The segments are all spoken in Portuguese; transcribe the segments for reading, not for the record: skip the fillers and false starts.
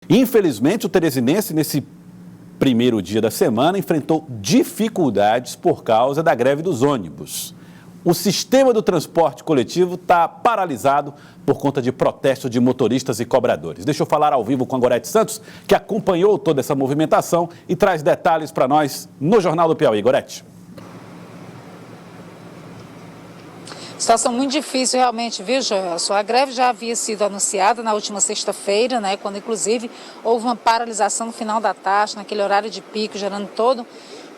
Infelizmente, o teresinense, nesse primeiro dia da semana, enfrentou dificuldades por causa da greve dos ônibus. O sistema do transporte coletivo está paralisado por conta de protesto de motoristas e cobradores. Deixa eu falar ao vivo com a Gorete Santos, que acompanhou toda essa movimentação e traz detalhes para nós no Jornal do Piauí. Gorete. Situação muito difícil realmente, viu, Joelson? A greve já havia sido anunciada na última sexta-feira, né, quando inclusive houve uma paralisação no final da tarde, naquele horário de pico, gerando toda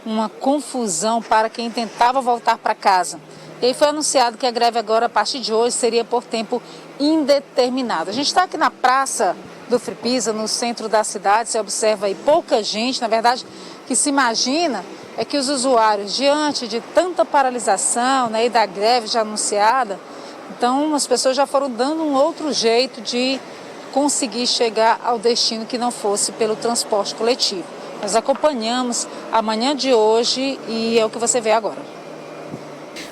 uma confusão para quem tentava voltar para casa. E aí foi anunciado que a greve agora, a partir de hoje, seria por tempo indeterminado. A gente está aqui na Praça do Fripisa, no centro da cidade, você observa aí pouca gente, na verdade, que se imagina é que os usuários, diante de tanta paralisação, né, e da greve já anunciada, então as pessoas já foram dando um outro jeito de conseguir chegar ao destino que não fosse pelo transporte coletivo. Nós acompanhamos a manhã de hoje e é o que você vê agora.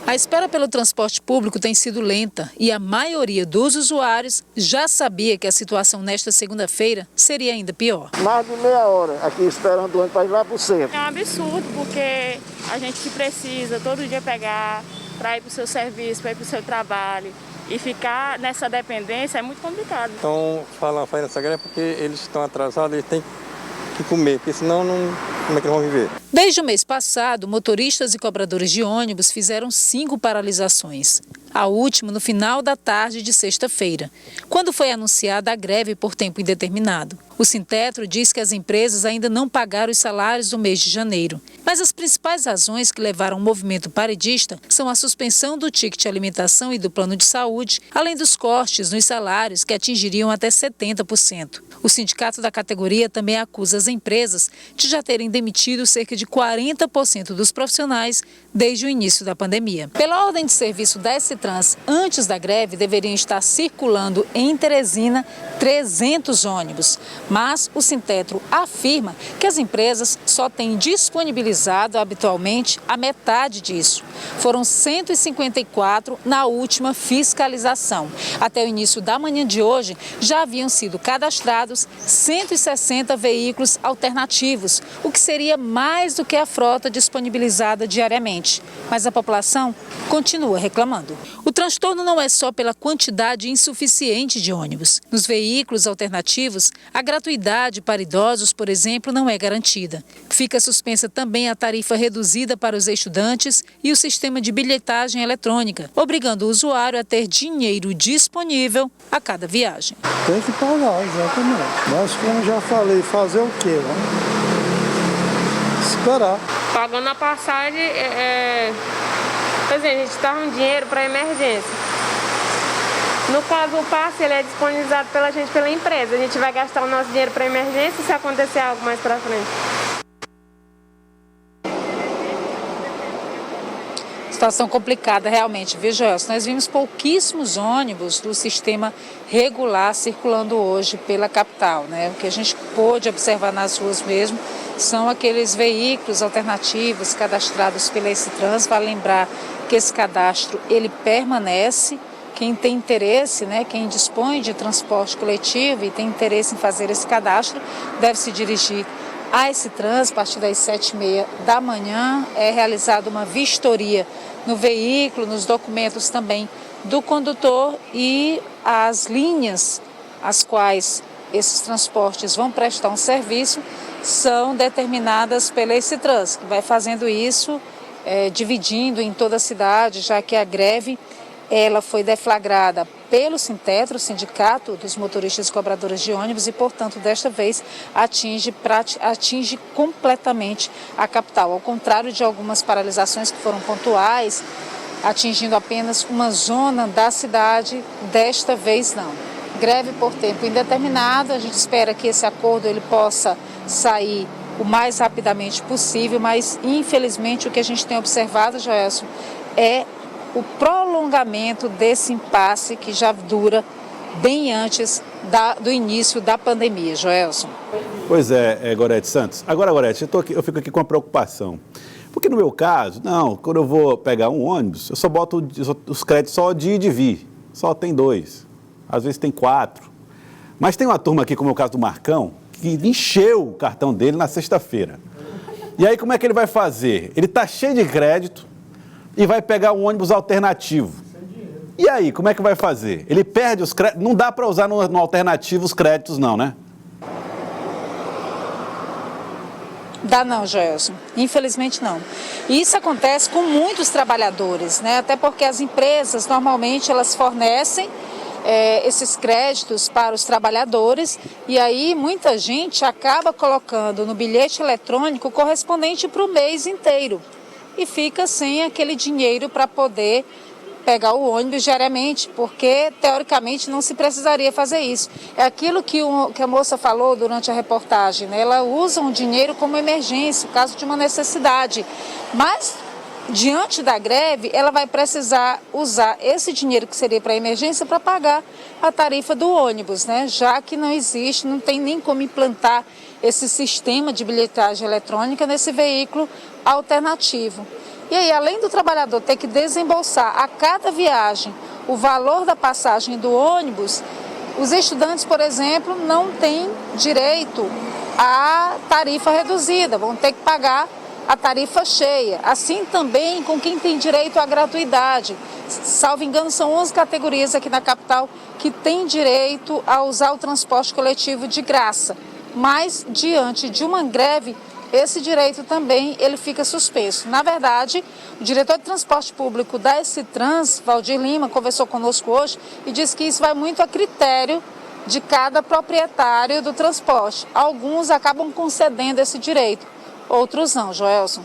A espera pelo transporte público tem sido lenta e a maioria dos usuários já sabia que a situação nesta segunda-feira seria ainda pior. Mais de meia hora aqui esperando o ônibus para ir lá para o centro. É um absurdo porque a gente que precisa todo dia pegar para ir para o seu serviço, para ir para o seu trabalho e ficar nessa dependência é muito complicado. Então, faz essa greve porque eles estão atrasados, eles têm que comer, porque senão como é que eles vão viver? Desde o mês passado, motoristas e cobradores de ônibus fizeram 5 paralisações. A última no final da tarde de sexta-feira, quando foi anunciada a greve por tempo indeterminado. O Sintetro diz que as empresas ainda não pagaram os salários do mês de janeiro. Mas as principais razões que levaram ao movimento paredista são a suspensão do ticket alimentação e do plano de saúde, além dos cortes nos salários que atingiriam até 70%. O sindicato da categoria também acusa as empresas de já terem demitido cerca de 40% dos profissionais desde o início da pandemia. Pela ordem de serviço da S-Trans, antes da greve, deveriam estar circulando em Teresina 300 ônibus. Mas o Sintetro afirma que as empresas só têm disponibilizado habitualmente a metade disso. Foram 154 na última fiscalização. Até o início da manhã de hoje, já haviam sido cadastrados 160 veículos alternativos, o que seria mais do que a frota disponibilizada diariamente. Mas a população continua reclamando. O transtorno não é só pela quantidade insuficiente de ônibus. Nos veículos alternativos, a gratuidade para idosos, por exemplo, não é garantida. Fica suspensa também a tarifa reduzida para os estudantes e o sistema de bilhetagem eletrônica, obrigando o usuário a ter dinheiro disponível a cada viagem. Tem que pagar, exatamente. Mas como já falei, fazer o quê? Esperar. Pagando a passagem, por exemplo, a gente está com dinheiro para emergência. No caso, o passe ele é disponibilizado pela gente, pela empresa. A gente vai gastar o nosso dinheiro para emergência se acontecer algo mais para frente. Situação complicada realmente, viu, Joelson? Nós vimos pouquíssimos ônibus do sistema regular circulando hoje pela capital, né? O que a gente pôde observar nas ruas mesmo são aqueles veículos alternativos cadastrados pela S-Trans. Vale lembrar que esse cadastro ele permanece. Quem tem interesse, né, quem dispõe de transporte coletivo e tem interesse em fazer esse cadastro, deve se dirigir a S-Trans a partir das 7h30 da manhã. É realizada uma vistoria no veículo, nos documentos também do condutor e as linhas às quais esses transportes vão prestar um serviço são determinadas pela S-Trans, que vai fazendo isso, dividindo em toda a cidade, já que a greve ela foi deflagrada pelo Sintetro, o Sindicato dos Motoristas e Cobradores de Ônibus, e, portanto, desta vez atinge completamente a capital. Ao contrário de algumas paralisações que foram pontuais, atingindo apenas uma zona da cidade, desta vez não. Greve por tempo indeterminado, a gente espera que esse acordo ele possa sair o mais rapidamente possível, mas, infelizmente, o que a gente tem observado, Joelson, é o prolongamento desse impasse que já dura bem antes do início da pandemia, Joelson. Pois é, Gorete Santos. Agora, Gorete, eu fico aqui com uma preocupação. Porque no meu caso, quando eu vou pegar um ônibus, eu só boto os créditos só de ir e de vir. Só tem 2. Às vezes tem 4. Mas tem uma turma aqui, como é o caso do Marcão, que encheu o cartão dele na sexta-feira. E aí como é que ele vai fazer? Ele está cheio de crédito e vai pegar um ônibus alternativo. E aí, como é que vai fazer? Ele perde os créditos? Não dá para usar no alternativo os créditos não, né? Dá não, Joelson. Infelizmente não. E isso acontece com muitos trabalhadores, né? Até porque as empresas, normalmente, elas fornecem esses créditos para os trabalhadores e aí muita gente acaba colocando no bilhete eletrônico correspondente para o mês inteiro e fica sem aquele dinheiro para poder pegar o ônibus diariamente, porque teoricamente não se precisaria fazer isso. É aquilo que a moça falou durante a reportagem, né? Ela usa um dinheiro como emergência, caso de uma necessidade, mas diante da greve ela vai precisar usar esse dinheiro que seria para emergência para pagar a tarifa do ônibus, né? Já que não existe, não tem nem como implantar esse sistema de bilhetagem eletrônica nesse veículo alternativo. E aí, além do trabalhador ter que desembolsar a cada viagem o valor da passagem do ônibus, os estudantes, por exemplo, não têm direito à tarifa reduzida, vão ter que pagar a tarifa cheia. Assim também com quem tem direito à gratuidade. Salvo engano, são 11 categorias aqui na capital que têm direito a usar o transporte coletivo de graça. Mas, diante de uma greve, esse direito também ele fica suspenso. Na verdade, o diretor de transporte público da SCTrans, Valdir Lima, conversou conosco hoje e disse que isso vai muito a critério de cada proprietário do transporte. Alguns acabam concedendo esse direito, outros não, Joelson.